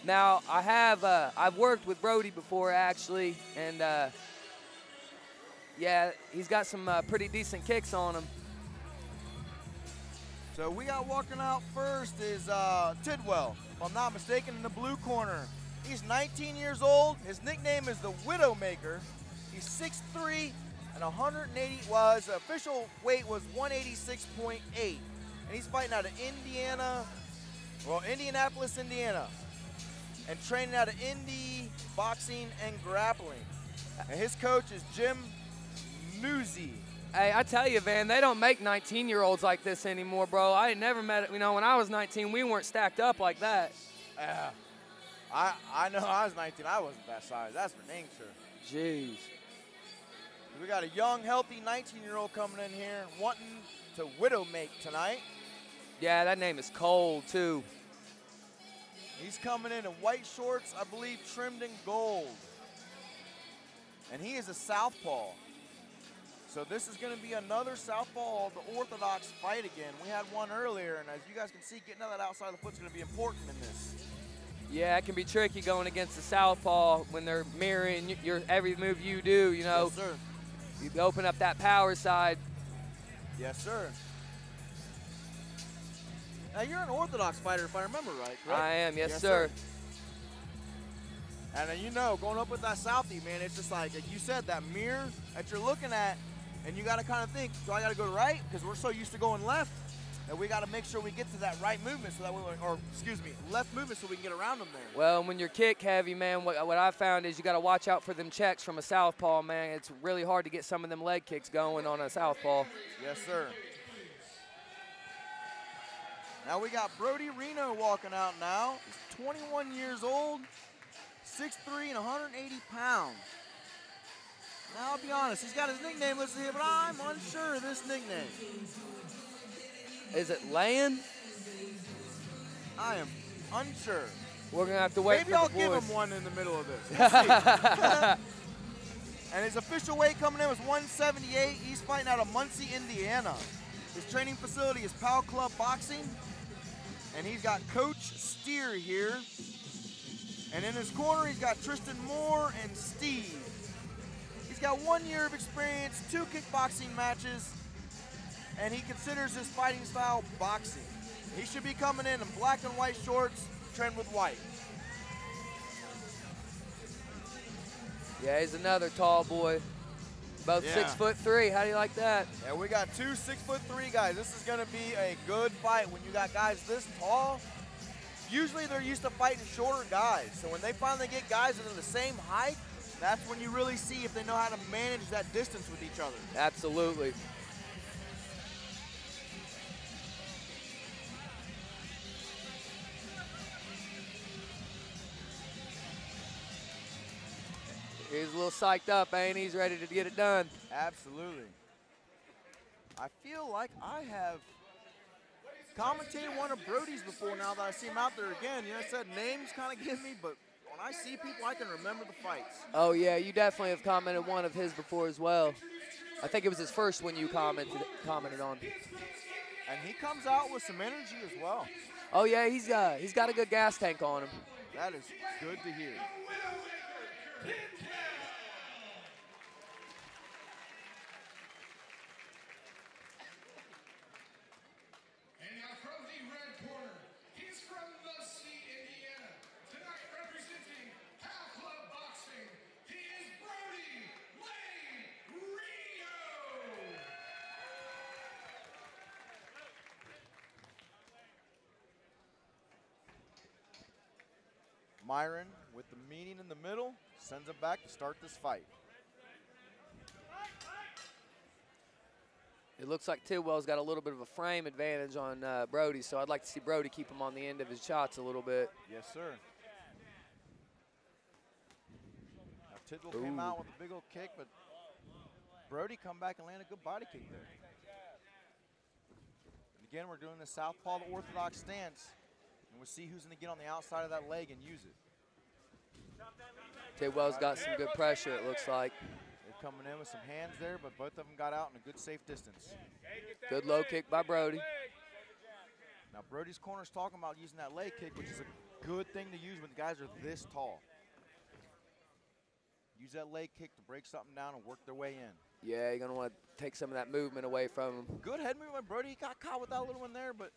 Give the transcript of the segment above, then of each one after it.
Now, I've worked with Broodie before, actually, and yeah, he's got some pretty decent kicks on him. So we got walking out first is Tidwell, if I'm not mistaken, in the blue corner. He's 19 years old. His nickname is the Widowmaker. He's 6'3" and 180, well, his official weight was 186.8. And he's fighting out of Indianapolis, Indiana. And training out of Indy Boxing and Grappling. And his coach is Jim Newsy. Hey, I tell you, Van, they don't make 19-year-olds like this anymore, bro. I ain't never met it. You know, when I was 19, we weren't stacked up like that. Yeah. I know I was 19. I wasn't that size. That's for dang sure. Jeez. We got a young, healthy 19-year-old coming in here wanting to widowmake tonight. Yeah, that name is cold, too. He's coming in white shorts, I believe, trimmed in gold. And he is a southpaw. So this is going to be another southpaw, the orthodox fight again. We had one earlier, and as you guys can see, getting out that outside of the foot is going to be important in this. Yeah, it can be tricky going against the southpaw when they're mirroring your every move you do, you know. Yes, sir. You open up that power side. Yes, sir. Now, you're an orthodox fighter, if I remember right, correct? I am, yes sir. And you know, going up with that Southie, man, it's just like you said, that mirror that you're looking at, and you got to kind of think, do I got to go right? Because we're so used to going left, that we got to make sure we get to that right movement so that we, or excuse me, left movement so we can get around them there. Well, when you're kick heavy, man, what I found is you got to watch out for them checks from a southpaw, man. It's really hard to get some of them leg kicks going on a southpaw. Yes, sir. Now we got Broodie Reno walking out now. He's 21 years old, 6'3" and 180 pounds. Now, I'll be honest, he's got his nickname listed here, but I'm unsure of this nickname. Is it Laywayian? I am unsure. We're going to have to wait Maybe for I'll the boys. give him one in the middle of this. We'll see. And his official weight coming in was 178. He's fighting out of Muncie, Indiana. His training facility is Pal Club Boxing. And he's got Coach Steer here. And in his corner, he's got Tristan Moore and Steve. He's got 1 year of experience, 2 kickboxing matches, and he considers his fighting style boxing. He should be coming in black and white shorts, trimmed with white. Yeah, he's another tall boy. Both 6'3". How do you like that? Yeah, we got 2 6'3" guys. This is going to be a good fight when you got guys this tall. Usually they're used to fighting shorter guys. So when they finally get guys that are the same height, that's when you really see if they know how to manage that distance with each other. Absolutely. He's a little psyched up, ain't he? He's ready to get it done. Absolutely. I feel like I have commentated one of Brody's before now that I see him out there again. You know, I said names kind of give me, but when I see people, I can remember the fights. Oh, yeah, you definitely have commented one of his before as well. I think it was his first one you commented on. And he comes out with some energy as well. Oh, yeah, he's got a good gas tank on him. That is good to hear. Myron, with the meeting in the middle, sends him back to start this fight. It looks like Tidwell's got a little bit of a frame advantage on Broodie, so I'd like to see Broodie keep him on the end of his shots a little bit. Yes, sir. Now, Tidwell came out with a big old kick, but Broodie come back and land a good body kick there. And again, we're doing the southpaw, the orthodox stance. And we'll see who's going to get on the outside of that leg and use it. Tidwell's got some good pressure, it looks like. They're coming in with some hands there, but both of them got out in a good, safe distance. Good low kick by Broodie. Now, Brody's corner's talking about using that leg kick, which is a good thing to use when the guys are this tall. Use that leg kick to break something down and work their way in. Yeah, you're going to want to take some of that movement away from him. Good head movement, Broodie. He got caught with that little one there, but.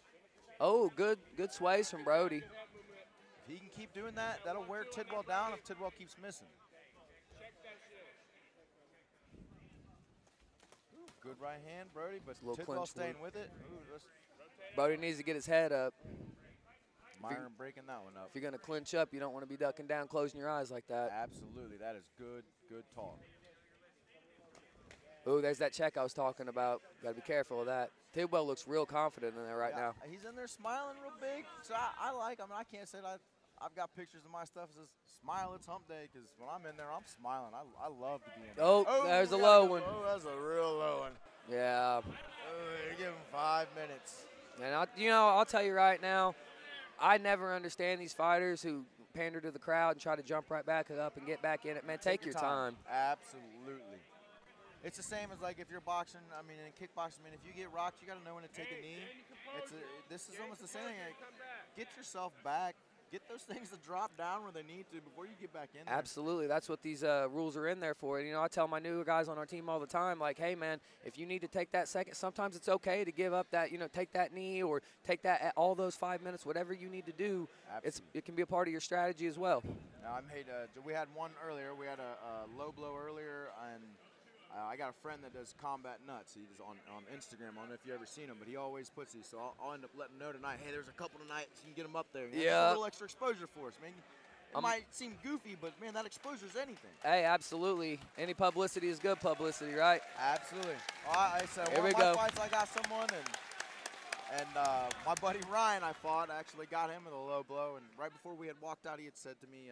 Oh, good sways from Broodie. If he can keep doing that, that'll wear Tidwell down if Tidwell keeps missing. Ooh, good right hand, Broodie, but Tidwell staying with it. Ooh, Broodie needs to get his head up. Myron breaking that one up. If you're going to clinch up, you don't want to be ducking down, closing your eyes like that. Absolutely. That is good talk. Ooh, there's that check I was talking about. Got to be careful of that. Tidwell looks real confident in there right now. He's in there smiling real big. So I like, I mean, I can't say that I've got pictures of my stuff that says, smile, it's hump day, because when I'm in there, I'm smiling. I love to be in there. Oh, there's a low one. Oh, that's a real low one. Yeah. Oh, give him 5 minutes. And, I'll tell you right now, I never understand these fighters who pander to the crowd and try to jump right back up and get back in it. Man, take your time. Absolutely. It's the same as like if you're boxing. I mean, in kickboxing, if you get rocked, you got to know when to take a knee. This is almost the same thing. Like, get yourself back. Get those things to drop down where they need to before you get back in there. Absolutely. That's what these rules are in there for. I tell my newer guys on our team all the time, like, hey, man, if you need to take that second, sometimes it's okay to give up that, take that knee or take that all those 5 minutes, whatever you need to do. It can be a part of your strategy as well. Now, we had one earlier. We had a low blow earlier, and I got a friend that does Combat Nuts. He's on Instagram. I don't know if you ever seen him, but he always puts these. So I'll end up letting him know tonight, hey, there's a couple tonight, so you can get them up there. Yeah. A little extra exposure for us, man. It might seem goofy, but, man, that exposure is anything. Hey, absolutely. Any publicity is good publicity, right? Absolutely. I said, Here one we of my go. fights, I got someone, and my buddy Ryan, I actually got him with a low blow. And right before we had walked out, he had said to me,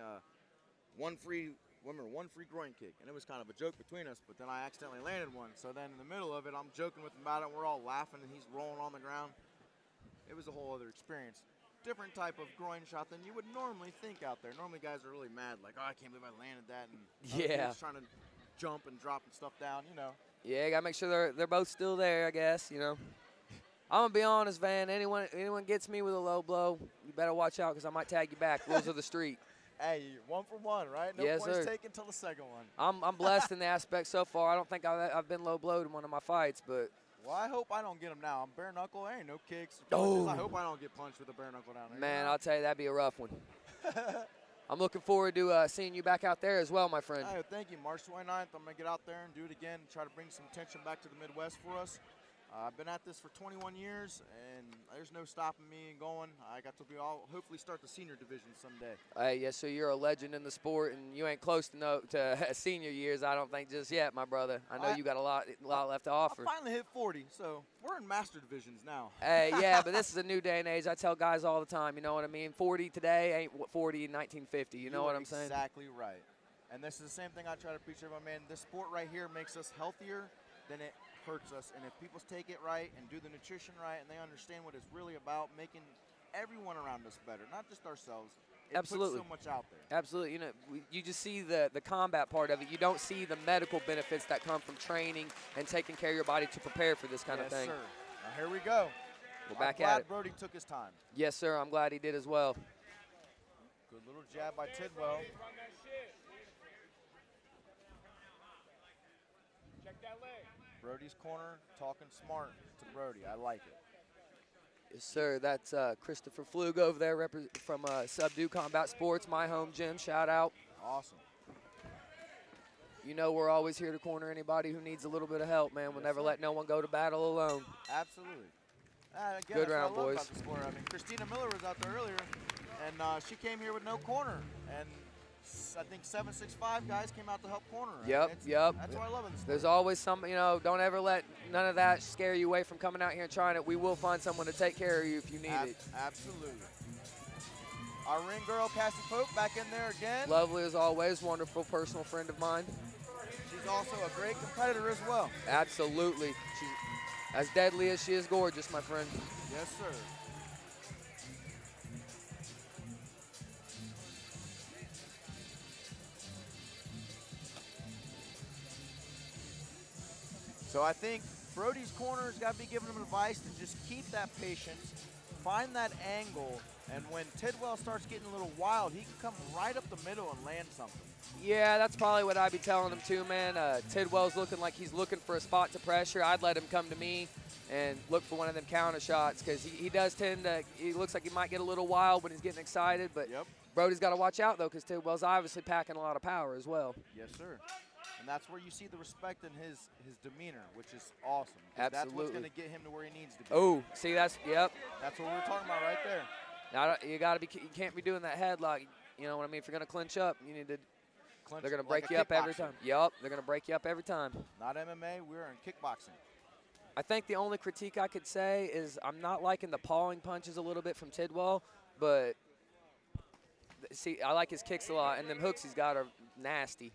one free groin kick, and it was kind of a joke between us, but then I accidentally landed one. So then in the middle of it, I'm joking with him about it, and we're all laughing, and he's rolling on the ground. It was a whole other experience. Different type of groin shot than you would normally think out there. Normally guys are really mad, like, oh, I can't believe I landed that, and yeah, trying to jump and dropping stuff down, Yeah, you gotta make sure they're both still there, I guess, I'm gonna be honest, Van. Anyone gets me with a low blow, you better watch out because I might tag you back. Rules of the street. Hey, 1 for 1, right? No yes, points sir. taken until the second one. I'm blessed in the aspect so far. I don't think I've been low blowed in one of my fights, but. Well, I hope I don't get him now. I'm bare knuckle. There ain't no kicks. Oh. I hope I don't get punched with a bare knuckle down there. Man, I'll tell you, that'd be a rough one. I'm looking forward to seeing you back out there as well, my friend. Hey, thank you. March 29th, I'm going to get out there and do it again, try to bring some attention back to the Midwest for us. I've been at this for 21 years, and there's no stopping me and going. I got to hopefully start the senior division someday. Hey, yes, so you're a legend in the sport, and you ain't close to senior years, I don't think, just yet, my brother. I know you got a lot left to offer. I finally hit 40, so we're in master divisions now. Hey, yeah, but this is a new day and age. I tell guys all the time, you know what I mean? 40 today ain't 40 in 1950. You know what I'm saying? Exactly right. And this is the same thing I try to preach to everyone, man. This sport right here makes us healthier than it hurts us. And if people take it right and do the nutrition right and they understand what it's really about, making everyone around us better, not just ourselves. It Absolutely. puts so much out there. Absolutely. You just see the combat part of it. You don't see the medical benefits that come from training and taking care of your body to prepare for this kind of thing. Yes, sir. Now, here we go. We're back at it. Broodie took his time. Yes, sir. I'm glad he did as well. Good little jab by Tidwell. Check that leg. Brody's corner, talking smart to Broodie. I like it. Yes, sir. That's Christopher Flug over there from Subdue Combat Sports, my home gym. Shout out. Awesome. You know we're always here to corner anybody who needs a little bit of help, man. We'll never let no one go to battle alone. Absolutely. Again, Good round, what I love boys. about the sport. I mean, Christina Miller was out there earlier, and she came here with no corner. And I think 7'6" guys came out to help corner. Yep, yep. That's what I love in the sport. There's always some, don't ever let none of that scare you away from coming out here and trying it. We will find someone to take care of you if you need it. Absolutely. Our ring girl, Cassie Pope, back in there again. Lovely as always, wonderful personal friend of mine. She's also a great competitor as well. Absolutely. She's as deadly as she is gorgeous, my friend. Yes, sir. So I think Brody's corner's got to be giving him advice to just keep that patience, find that angle, and when Tidwell starts getting a little wild, he can come right up the middle and land something. Yeah, that's probably what I'd be telling him too, man. Tidwell's looking like he's looking for a spot to pressure. I'd let him come to me and look for one of them counter shots, because he does tend to, he looks like he might get a little wild when he's getting excited, but Brody's got to watch out, though, because Tidwell's obviously packing a lot of power as well. Yes, sir. And that's where you see the respect in his demeanor, which is awesome. Absolutely. That's what's going to get him to where he needs to be. Oh, see, that's, yep. That's what we were talking about right there. Now, you got to be, you can't be doing that headlock. You know what I mean? If you're going to clinch up, you need to, they're going to break you up every time. Yep, they're going to break you up every time. Not MMA, we're in kickboxing. I think the only critique I could say is I'm not liking the pawing punches a little bit from Tidwell, but see, I like his kicks a lot, and them hooks he's got are nasty.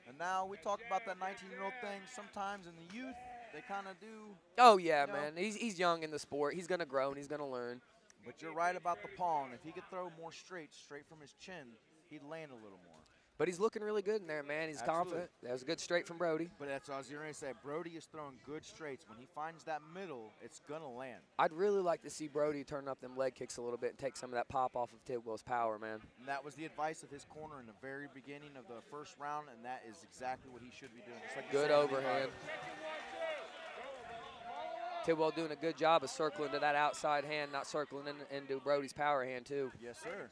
And now we talk about that 19-year-old thing. Sometimes in the youth, they kind of do. Oh, yeah, man. He's young in the sport. He's going to grow, and he's going to learn. But you're right about the pawing. If he could throw more straight from his chin, he'd land a little more. But he's looking really good in there, man. He's confident. That was a good straight from Brody. But that's what I was going to say. Brody is throwing good straights. When he finds that middle, it's going to land. I'd really like to see Brody turn up them leg kicks a little bit and take some of that pop off of Tidwell's power, man. And that was the advice of his corner in the very beginning of the first round, and that is exactly what he should be doing. Just like good overhand. Tidwell doing a good job of circling to that outside hand, not circling into Brody's power hand, too. Yes, sir.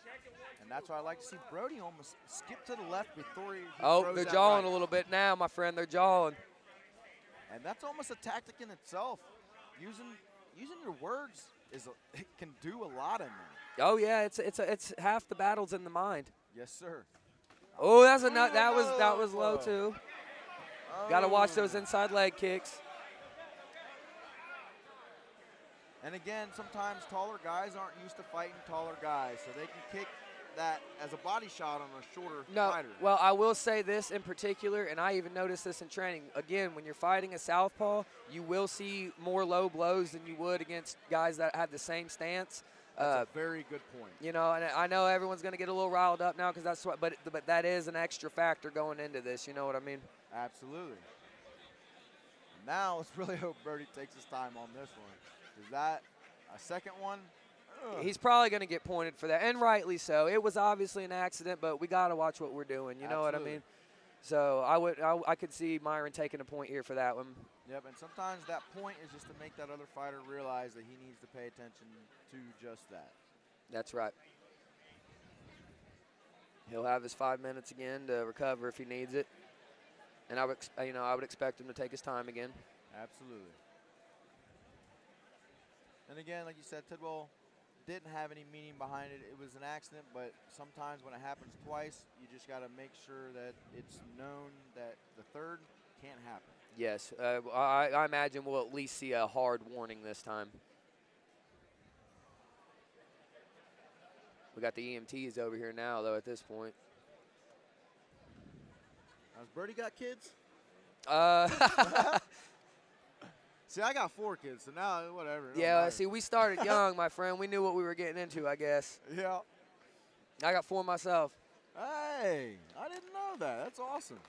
And that's why I like to see Brody almost skip to the left before he they're jawing a little bit now, my friend. They're jawing. And that's almost a tactic in itself. Using your words it can do a lot in there. Oh yeah, it's half the battle's in the mind. Yes, sir. Oh, that's a nut. That was low too. Got to watch those inside leg kicks. And again, sometimes taller guys aren't used to fighting taller guys, so they can kick that as a body shot on a shorter fighter. Well, I will say this in particular, and I even noticed this in training. Again, when you're fighting a southpaw, you will see more low blows than you would against guys that have the same stance. That's a very good point. You know, and I know everyone's going to get a little riled up now because that's what, but that is an extra factor going into this. You know what I mean? Absolutely. Now let's really hope Brody takes his time on this one. Is that a second one? He's probably going to get pointed for that, and rightly so. It was obviously an accident, but we got to watch what we're doing. You know what I mean? So I could see Myron taking a point here for that one. Yep, and sometimes that point is just to make that other fighter realize that he needs to pay attention to just that. That's right. He'll have his 5 minutes again to recover if he needs it, and I would expect him to take his time again. Absolutely. And again, like you said, Tidwell didn't have any meaning behind it. It was an accident, but sometimes when it happens twice, you just got to make sure that it's known that the third can't happen. Yes, I imagine we'll at least see a hard warning this time. We got the EMTs over here now, though, at this point. Has Brody got kids? See, I got 4 kids, so now whatever. Yeah, see, we started young, my friend. We knew what we were getting into, I guess. Yeah. I got 4 myself. Hey, I didn't know that. That's awesome.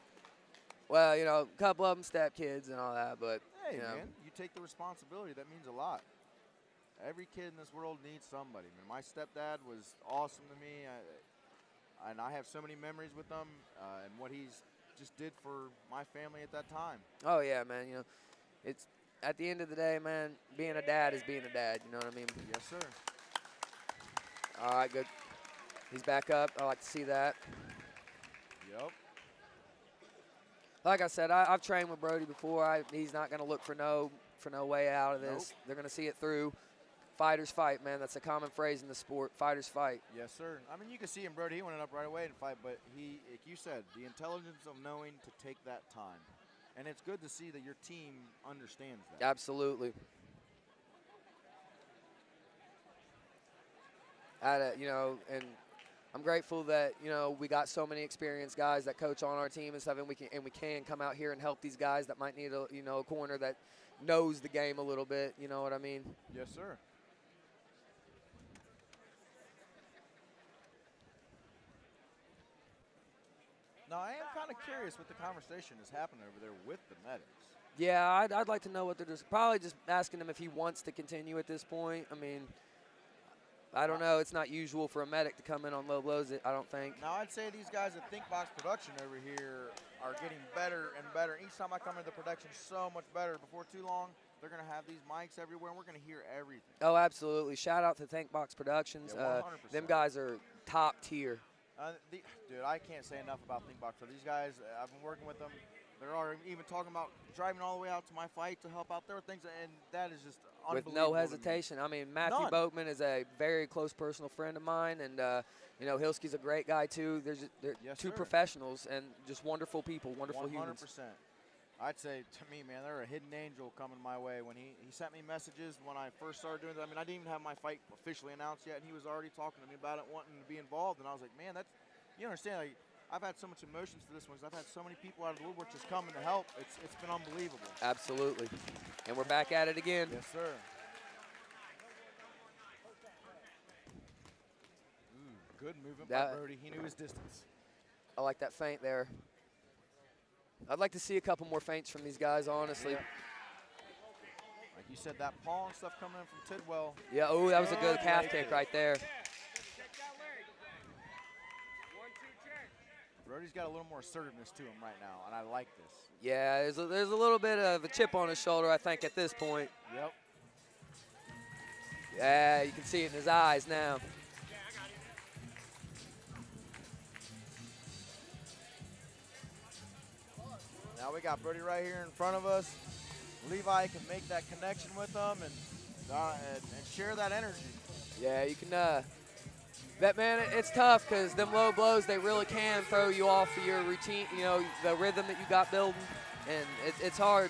Well, you know, a couple of them step kids and all that, but, hey, you know. man, you take the responsibility. That means a lot. Every kid in this world needs somebody. I mean, my stepdad was awesome to me, and I have so many memories with him and what he's just did for my family at that time. Oh, yeah, man. You know, it's at the end of the day, man, being a dad is being a dad. You know what I mean? Yes, sir. All right, good. He's back up. I like to see that. Yep. Like I said, I've trained with Brody before. He's not going to look for no way out of this. Nope. They're going to see it through. Fighters fight, man. That's a common phrase in the sport. Fighters fight. Yes, sir. I mean, you can see him, Brody. He went up right away and fight, but he, like you said, the intelligence of knowing to take that time. And it's good to see that your team understands that. Absolutely. You know, and I'm grateful that, you know, we got so many experienced guys that coach on our team and stuff, and we can come out here and help these guys that might need a corner that knows the game a little bit. You know what I mean? Yes, sir. Now, I am kind of curious what the conversation is happening over there with the medics. Yeah, I'd like to know what they're just probably just asking him if he wants to continue at this point. I mean, I don't know. It's not usual for a medic to come in on low blows, I don't think. Now, I'd say these guys at Thinkbox Production over here are getting better and better. Each time I come into the production, so much better. Before too long, they're going to have these mics everywhere, and we're going to hear everything. Oh, absolutely. Shout out to Thinkbox Productions. Yeah, 100%. Them guys are top tier. Dude, I can't say enough about Thinkbox. So these guys, I've been working with them. They're already even talking about driving all the way out to my fight to help out. There are things, and that is just unbelievable. With no hesitation. I mean, Matthew None. Boatman is a very close personal friend of mine, and you know, Hilsky's a great guy too. They're Yes, two sir. professionals and just wonderful people, wonderful 100%. humans. I'd say, to me, man, they're a hidden angel coming my way. When he sent me messages when I first started doing that, I mean, I didn't even have my fight officially announced yet, and he was already talking to me about it, wanting to be involved. And I was like, man, that's, you understand, like, I've had so much emotions for this one. I've had so many people out of the woodwork just coming to help. It's been unbelievable. Absolutely. And we're back at it again. Yes, sir. Ooh, good movement by Broodie. He knew his distance. I like that feint there. I'd like to see a couple more feints from these guys, honestly. Yeah. Like you said, that paw and stuff coming in from Tidwell. Yeah, oh, that was a good calf kick right there. Brody's got a little more assertiveness to him right now, and I like this. Yeah, there's a little bit of a chip on his shoulder, I think, at this point. Yep. Yeah, you can see it in his eyes now. Now we got Broodie right here in front of us. Levi can make that connection with them and share that energy. Yeah, you can. That man, it's tough because them low blows, they really can throw you off of your routine. You know, the rhythm that you got building, and it's hard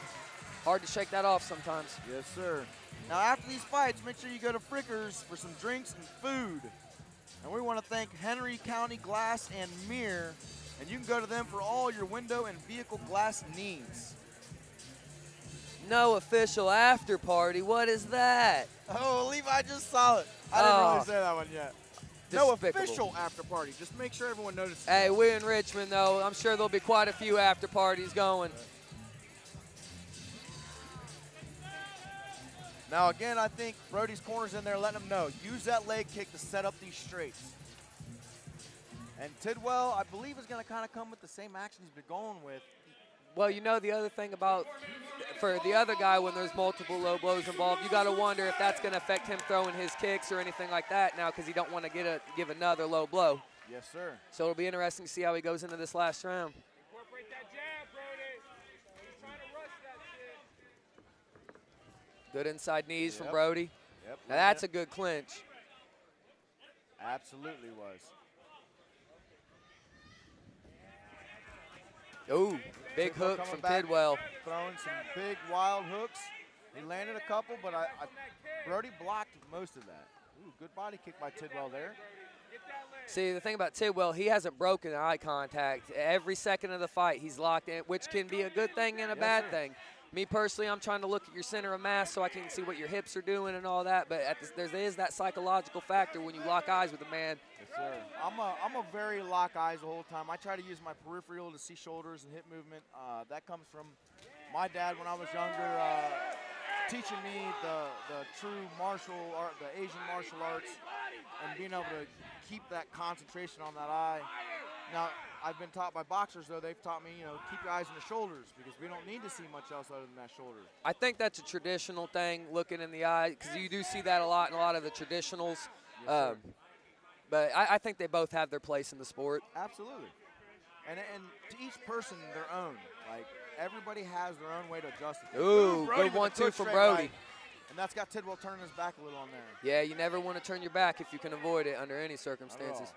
to shake that off sometimes. Yes, sir. Now after these fights, make sure you go to Frickers for some drinks and food. And we want to thank Henry County Glass and Mirror. And you can go to them for all your window and vehicle glass needs. No official after party. What is that? Oh, Levi just saw it. I didn't really say that one yet. No official after party. Just make sure everyone notices. Hey, we're in Richmond, though. I'm sure there'll be quite a few after parties going. Now, again, I think Brody's corner's in there letting him know. Use that leg kick to set up these straights. And Tidwell, I believe, is going to kind of come with the same action he's been going with. Well, you know, the other thing about, for the other guy, when there's multiple low blows involved, you got to wonder if that's going to affect him throwing his kicks or anything like that now, because he don't want to give another low blow. Yes, sir. So it'll be interesting to see how he goes into this last round. Incorporate that jab, Broodie. He's trying to rush that shit. Good inside knees from Broodie. Yep. Now that's a good clinch. Absolutely was. Ooh, big hook from Tidwell. Throwing some big wild hooks. He landed a couple, but Broodie blocked most of that. Ooh, good body kick by Tidwell there. See, the thing about Tidwell, he hasn't broken eye contact. Every second of the fight, he's locked in, which can be a good thing and a bad thing. Me personally, I'm trying to look at your center of mass so I can see what your hips are doing and all that, but there is that psychological factor when you lock eyes with a man. Yes, sir. I'm a very lock eyes the whole time. I try to use my peripheral to see shoulders and hip movement. That comes from my dad when I was younger, teaching me the true martial art, the Asian martial arts, and being able to keep that concentration on that eye. Now, I've been taught by boxers, though. They've taught me, keep your eyes on the shoulders because we don't need to see much else other than that shoulder. I think that's a traditional thing, looking in the eye, because you do see that a lot in a lot of the traditionals. Yes, but I think they both have their place in the sport. Absolutely. And to each person, their own. Like, everybody has their own way to adjust it. Ooh, good 1-2 from Broodie. Right. And that's got Tidwell turning his back a little on there. Yeah, you never want to turn your back if you can avoid it under any circumstances.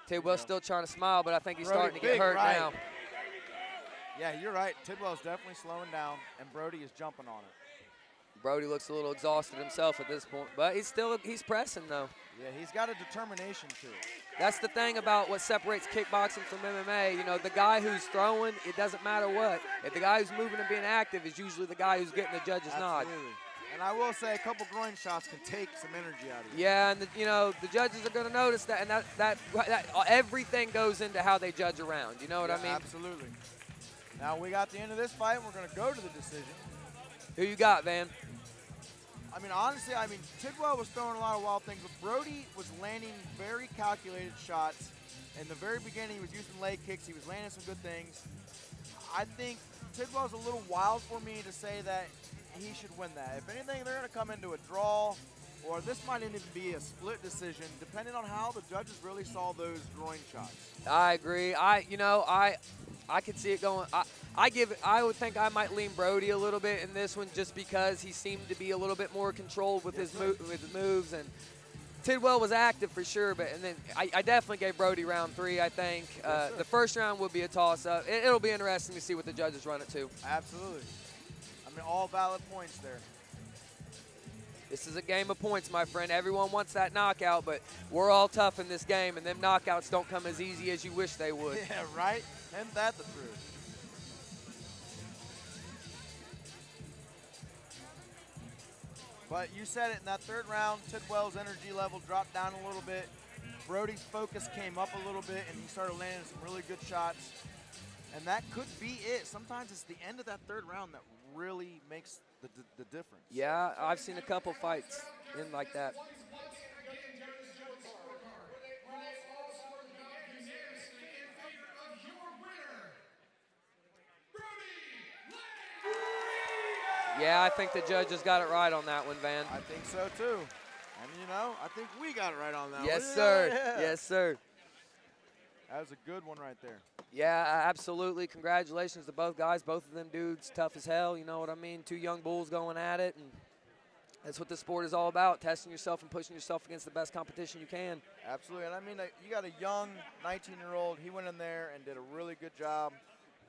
Tidwell's still trying to smile, but I think he's starting to get hurt now. Yeah, you're right. Tidwell's definitely slowing down, and Broodie is jumping on it. Broodie looks a little exhausted himself at this point, but he's pressing, though. Yeah, he's got a determination to it. That's the thing about what separates kickboxing from MMA. You know, the guy who's throwing, it doesn't matter what. If the guy who's moving and being active is usually the guy who's getting the judge's nod. And I will say a couple groin shots can take some energy out of you. Yeah, and the judges are going to notice that, and that everything goes into how they judge around. You know what I mean? Absolutely. Now we got the end of this fight. We're going to go to the decision. Who you got, Van? I mean, honestly, Tidwell was throwing a lot of wild things, but Broodie was landing very calculated shots. In the very beginning, he was using leg kicks. He was landing some good things. I think Tidwell's a little wild for me to say that he should win that. If anything, they're going to come into a draw, or this might even be a split decision, depending on how the judges really saw those groin shots. I agree. I could see it going. I would think I might lean Broodie a little bit in this one, just because he seemed to be a little bit more controlled with his moves, and Tidwell was active for sure. And then I definitely gave Broodie round 3. I think the first round will be a toss-up. It'll be interesting to see what the judges run it to. Absolutely. I mean, all valid points there. This is a game of points, my friend. Everyone wants that knockout, but we're all tough in this game, and them knockouts don't come as easy as you wish they would. Yeah, right? Isn't that the truth? But you said it, in that third round, Tidwell's energy level dropped down a little bit. Brody's focus came up a little bit, and he started landing some really good shots. And that could be it. Sometimes it's the end of that third round that really makes the difference. Yeah, I've seen a couple fights in like that. Yeah, I think the judges got it right on that one, Van. I think so, too. And, you know, I think we got it right on that one. Yes, sir. Yeah. Yes, sir. That was a good one right there. Yeah, absolutely. Congratulations to both guys. Both of them dudes tough as hell, you know what I mean? 2 young bulls going at it, and that's what the sport is all about, testing yourself and pushing yourself against the best competition you can. Absolutely, and I mean, you got a young 19-year-old. He went in there and did a really good job,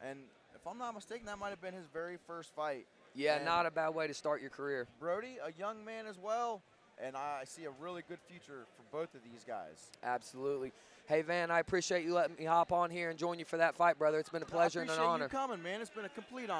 and if I'm not mistaken, that might have been his very first fight. Yeah, and not a bad way to start your career. Broodie, a young man as well, and I see a really good future for both of these guys. Absolutely. Hey, Van, I appreciate you letting me hop on here and join you for that fight, brother. It's been a pleasure and an honor. I appreciate you coming, man. It's been a complete honor.